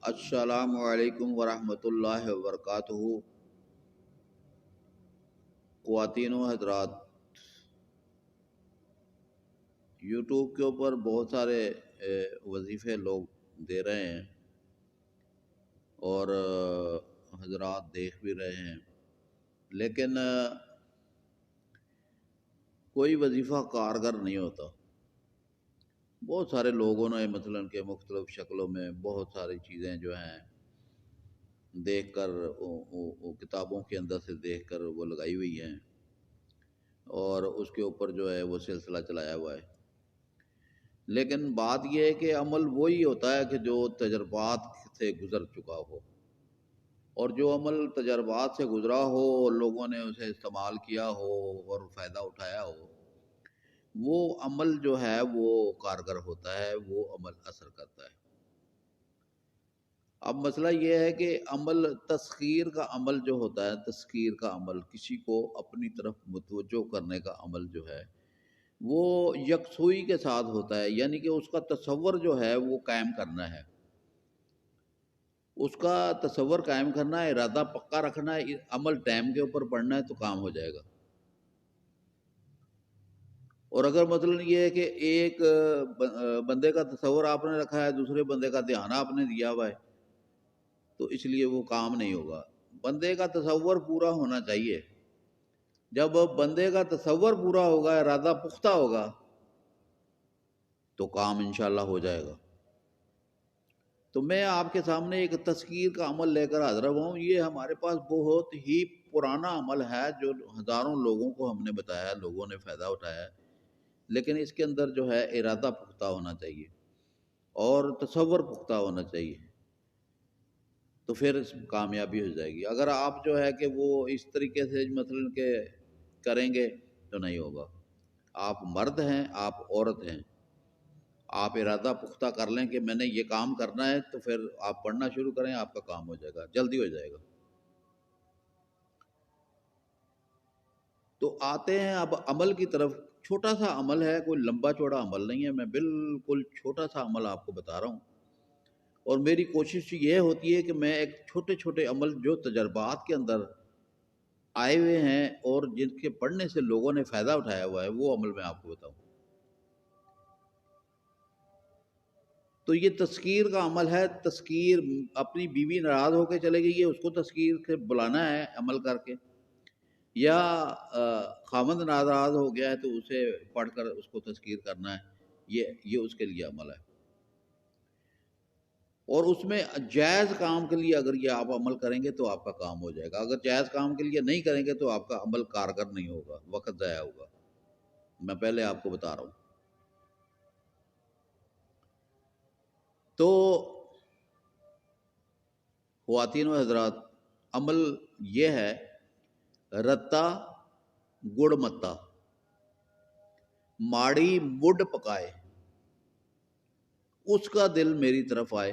السلام علیکم ورحمۃ اللہ وبرکاتہ۔ خواتین و حضرات، یوٹیوب کے اوپر بہت سارے وظیفے لوگ دے رہے ہیں اور حضرات دیکھ بھی رہے ہیں، لیکن کوئی وظیفہ کارگر نہیں ہوتا۔ بہت سارے لوگوں نے مثلاً کہ مختلف شکلوں میں بہت ساری چیزیں جو ہیں دیکھ کر وہ کتابوں کے اندر سے دیکھ کر وہ لگائی ہوئی ہیں اور اس کے اوپر جو ہے وہ سلسلہ چلایا ہوا ہے، لیکن بات یہ ہے کہ عمل وہی ہوتا ہے کہ جو تجربات سے گزر چکا ہو، اور جو عمل تجربات سے گزرا ہو اور لوگوں نے اسے استعمال کیا ہو اور فائدہ اٹھایا ہو، وہ عمل جو ہے وہ کارگر ہوتا ہے، وہ عمل اثر کرتا ہے۔ اب مسئلہ یہ ہے کہ عمل تسخیر کا عمل جو ہوتا ہے، تسخیر کا عمل، کسی کو اپنی طرف متوجہ کرنے کا عمل جو ہے وہ یکسوئی کے ساتھ ہوتا ہے، یعنی کہ اس کا تصور جو ہے وہ قائم کرنا ہے، اس کا تصور قائم کرنا ہے، ارادہ پکا رکھنا ہے، عمل ٹائم کے اوپر پڑھنا ہے تو کام ہو جائے گا۔ اور اگر مثلا یہ ہے کہ ایک بندے کا تصور آپ نے رکھا ہے، دوسرے بندے کا دھیان آپ نے دیا ہوا ہے، تو اس لیے وہ کام نہیں ہوگا۔ بندے کا تصور پورا ہونا چاہیے۔ جب بندے کا تصور پورا ہوگا، ارادہ پختہ ہوگا، تو کام انشاءاللہ ہو جائے گا۔ تو میں آپ کے سامنے ایک تذکیر کا عمل لے کر حاضر ہوا ہوں۔ یہ ہمارے پاس بہت ہی پرانا عمل ہے جو ہزاروں لوگوں کو ہم نے بتایا، لوگوں نے فائدہ اٹھایا ہے، لیکن اس کے اندر جو ہے ارادہ پختہ ہونا چاہیے اور تصور پختہ ہونا چاہیے، تو پھر اس میں کامیابی ہو جائے گی۔ اگر آپ جو ہے کہ وہ اس طریقے سے مثلا کہ کریں گے تو نہیں ہوگا۔ آپ مرد ہیں، آپ عورت ہیں، آپ ارادہ پختہ کر لیں کہ میں نے یہ کام کرنا ہے، تو پھر آپ پڑھنا شروع کریں، آپ کا کام ہو جائے گا، جلدی ہو جائے گا۔ تو آتے ہیں اب عمل کی طرف۔ چھوٹا سا عمل ہے، کوئی لمبا چوڑا عمل نہیں ہے، میں بالکل چھوٹا سا عمل آپ کو بتا رہا ہوں، اور میری کوشش یہ ہوتی ہے کہ میں ایک چھوٹے چھوٹے عمل جو تجربات کے اندر آئے ہوئے ہیں اور جن کے پڑھنے سے لوگوں نے فائدہ اٹھایا ہوا ہے، وہ عمل میں آپ کو بتاؤں۔ تو یہ تذکیر کا عمل ہے۔ تذکیر، اپنی بیوی ناراض ہو کے چلے گئی ہے، اس کو تذکیر سے بلانا ہے عمل کر کے، یا خامند ناراض ہو گیا ہے تو اسے پڑھ کر اس کو تذکیر کرنا ہے، یہ اس کے لیے عمل ہے۔ اور اس میں جائز کام کے لیے اگر یہ آپ عمل کریں گے تو آپ کا کام ہو جائے گا، اگر جائز کام کے لیے نہیں کریں گے تو آپ کا عمل کارگر نہیں ہوگا، وقت ضائع ہوگا، میں پہلے آپ کو بتا رہا ہوں۔ تو خواتین و حضرات، عمل یہ ہے رتا گڑ متا، ماڑی مڈ پکائے، اس کا دل میری طرف آئے۔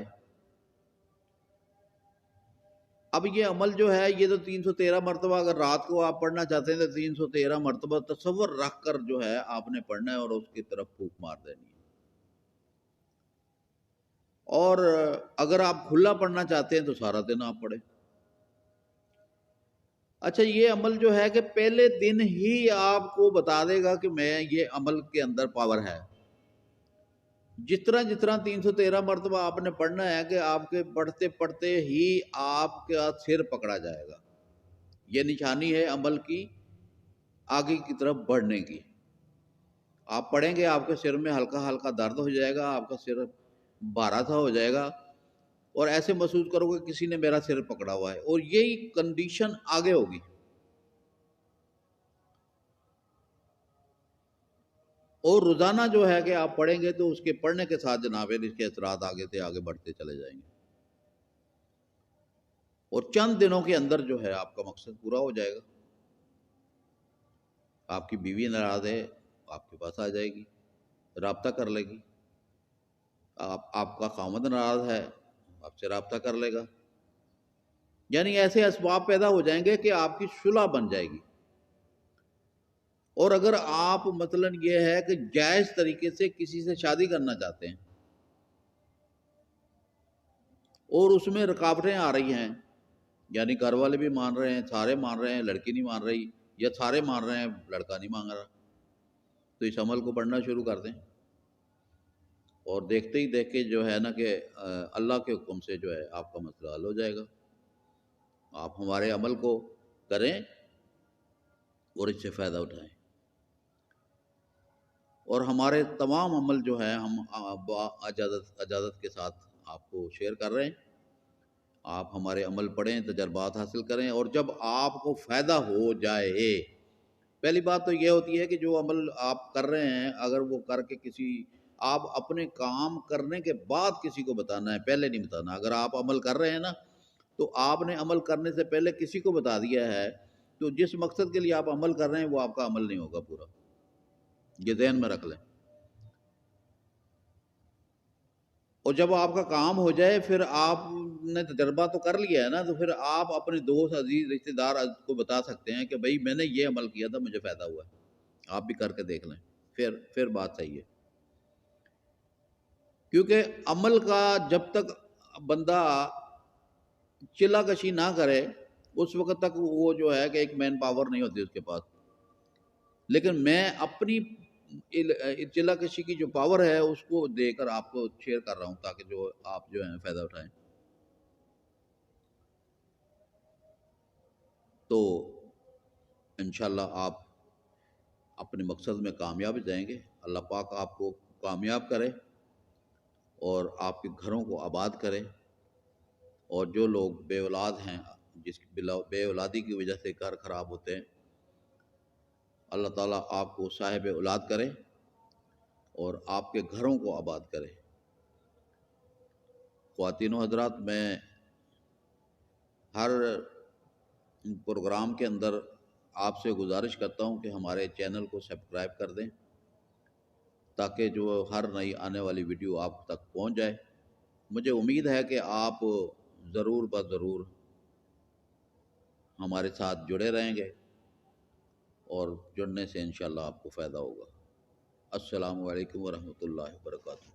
اب یہ عمل جو ہے یہ تو 313 مرتبہ اگر رات کو آپ پڑھنا چاہتے ہیں تو 313 مرتبہ تصور رکھ کر جو ہے آپ نے پڑھنا ہے اور اس کی طرف پھونک مار دینی ہے۔ اور اگر آپ کھلا پڑھنا چاہتے ہیں تو سارا دن آپ پڑھیں۔ اچھا، یہ عمل جو ہے کہ پہلے دن ہی آپ کو بتا دے گا کہ میں یہ عمل کے اندر پاور ہے۔ جس طرح 313 مرتبہ آپ نے پڑھنا ہے کہ آپ کے پڑھتے پڑھتے ہی آپ کا سر پکڑا جائے گا۔ یہ نشانی ہے عمل کی آگے کی طرف بڑھنے کی۔ آپ پڑھیں گے، آپ کے سر میں ہلکا ہلکا درد ہو جائے گا، آپ کا سر بھارا سا ہو جائے گا، اور ایسے محسوس کرو گے کسی نے میرا سر پکڑا ہوا ہے، اور یہی کنڈیشن آگے ہوگی۔ اور روزانہ جو ہے کہ آپ پڑھیں گے تو اس کے پڑھنے کے ساتھ جناب اس کے اثرات آگے سے آگے بڑھتے چلے جائیں گے، اور چند دنوں کے اندر جو ہے آپ کا مقصد پورا ہو جائے گا۔ آپ کی بیوی ناراض ہے، آپ کے پاس آ جائے گی، رابطہ کر لے گی۔ آپ کا خامد ناراض ہے، آپ سے رابطہ کر لے گا۔ یعنی ایسے اسباب پیدا ہو جائیں گے کہ آپ کی صلح بن جائے گی۔ اور اگر آپ مثلا یہ ہے کہ جائز طریقے سے کسی سے شادی کرنا چاہتے ہیں اور اس میں رکاوٹیں آ رہی ہیں، یعنی گھر والے بھی مان رہے ہیں، سارے مان رہے ہیں، لڑکی نہیں مان رہی، یا سارے مان رہے ہیں لڑکا نہیں مانگ رہا، تو اس عمل کو پڑھنا شروع کر دیں، اور دیکھتے ہی دیکھ کے جو ہے نا کہ اللہ کے حکم سے جو ہے آپ کا مسئلہ حل ہو جائے گا۔ آپ ہمارے عمل کو کریں اور اس سے فائدہ اٹھائیں، اور ہمارے تمام عمل جو ہیں ہم اجازت کے ساتھ آپ کو شیئر کر رہے ہیں۔ آپ ہمارے عمل پڑھیں، تجربات حاصل کریں، اور جب آپ کو فائدہ ہو جائے، پہلی بات تو یہ ہوتی ہے کہ جو عمل آپ کر رہے ہیں اگر وہ کر کے آپ اپنے کام کرنے کے بعد کسی کو بتانا ہے، پہلے نہیں بتانا۔ اگر آپ عمل کر رہے ہیں نا تو آپ نے عمل کرنے سے پہلے کسی کو بتا دیا ہے، تو جس مقصد کے لیے آپ عمل کر رہے ہیں وہ آپ کا عمل نہیں ہوگا پورا، یہ ذہن میں رکھ لیں۔ اور جب آپ کا کام ہو جائے پھر آپ نے تجربہ تو کر لیا ہے نا، تو پھر آپ اپنے دوست، عزیز، رشتہ دار کو بتا سکتے ہیں کہ بھائی میں نے یہ عمل کیا تھا، مجھے فائدہ ہوا ہے، آپ بھی کر کے دیکھ لیں، پھر بات صحیح ہے۔ کیونکہ عمل کا جب تک بندہ چلا کشی نہ کرے اس وقت تک وہ جو ہے کہ ایک مین پاور نہیں ہوتی اس کے پاس، لیکن میں اپنی چلا کشی کی جو پاور ہے اس کو دے کر آپ کو شیئر کر رہا ہوں تاکہ جو آپ جو ہیں فائدہ اٹھائیں۔ تو انشاءاللہ آپ اپنے مقصد میں کامیاب جائیں گے، اللہ پاک آپ کو کامیاب کرے اور آپ کے گھروں کو آباد کرے، اور جو لوگ بے اولاد ہیں، جس کی بے اولادی کی وجہ سے گھر خراب ہوتے ہیں، اللہ تعالیٰ آپ کو صاحب اولاد کرے اور آپ کے گھروں کو آباد کرے۔ خواتین و حضرات، میں ہر پروگرام کے اندر آپ سے گزارش کرتا ہوں کہ ہمارے چینل کو سبسکرائب کر دیں تاکہ جو ہر نئی آنے والی ویڈیو آپ تک پہنچ جائے۔ مجھے امید ہے کہ آپ ضرور ضرور ہمارے ساتھ جڑے رہیں گے، اور جڑنے سے انشاءاللہ آپ کو فائدہ ہوگا۔ السلام علیکم ورحمۃ اللہ وبرکاتہ۔